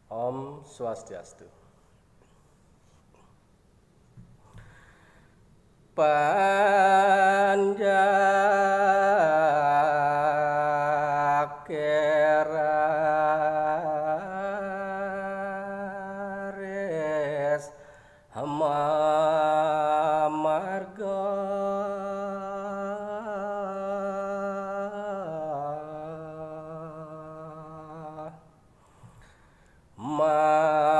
Om Swastiastu. Panjakerares hamamarga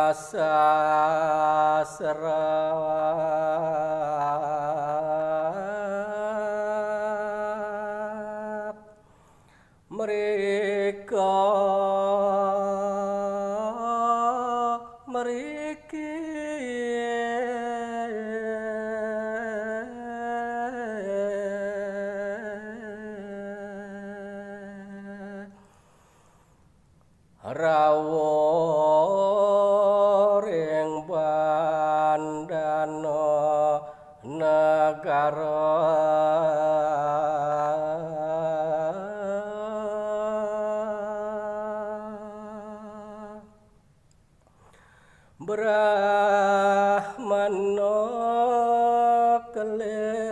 masa serap mereka meriki rawuh ing bandana negara Brahmana keleng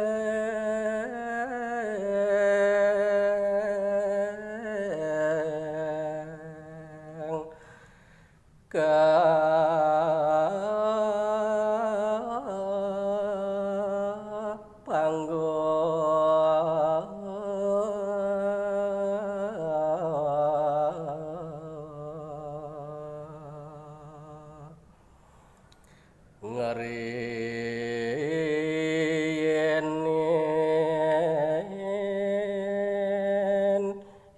ngeriyen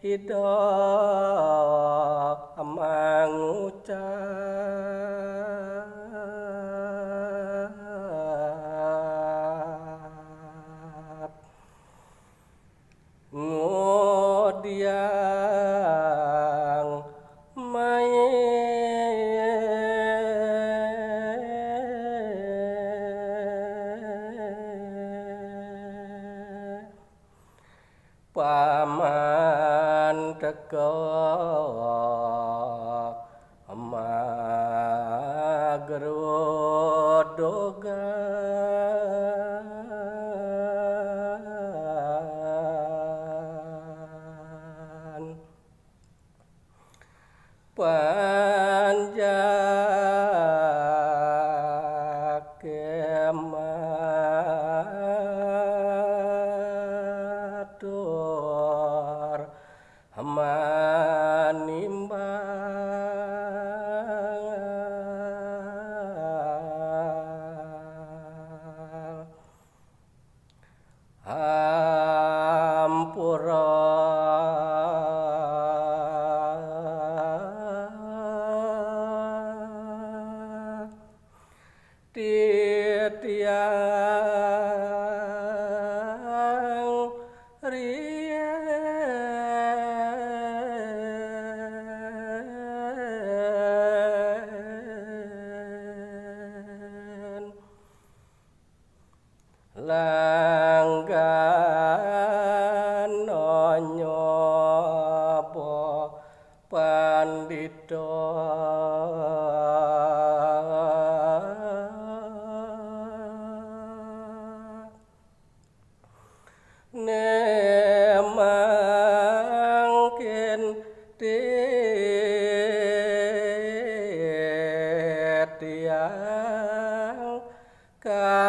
ida mangucap ngodiang paman teka magerodogan panjakematur manimbang hampura titiang rien langgana nyoba pandita nemangkin titiang kautus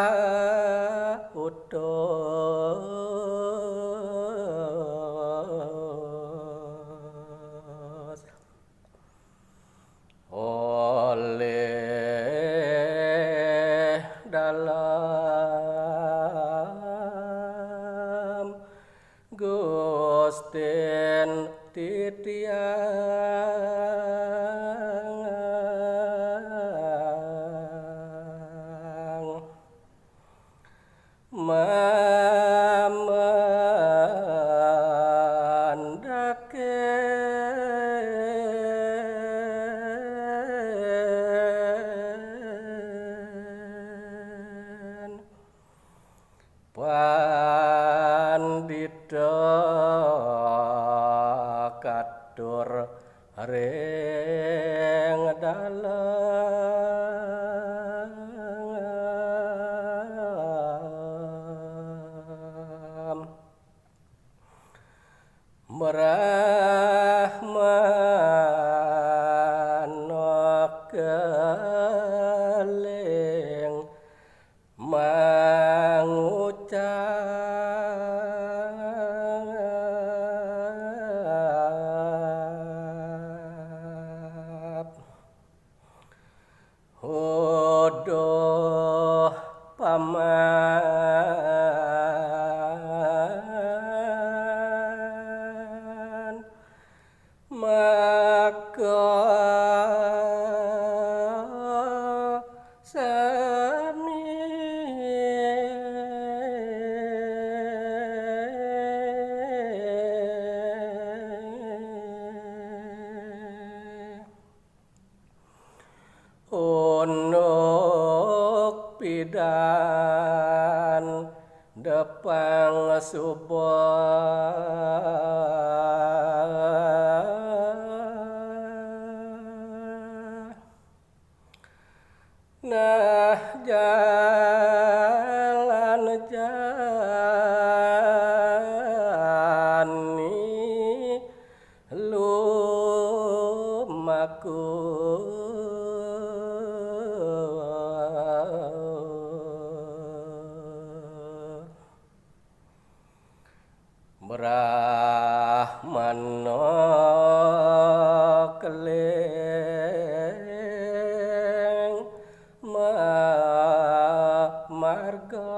oleh dalam Gusten titiang dalam merahmanok keling mangucap hodoh paman maka sami onok pidan depang subah nah jalan jani lumaku brahmana keling marga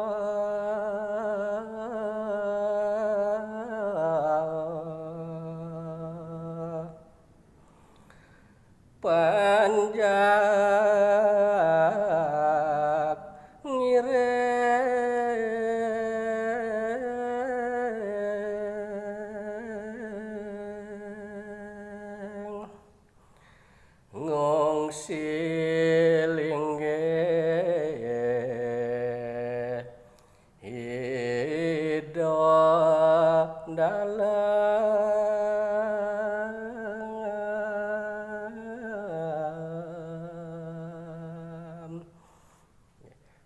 panjak ngireng ngongsi linggih hidup dalam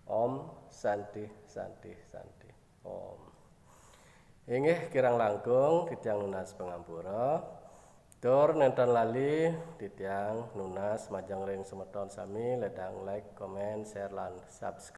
Om Santi Santi Santi Om inggih kirang langkung Titiang Nunas Pengampura tur nenten lali Titiang Nunas Majang ring semeton sami ledang like, comment, share lan subscribe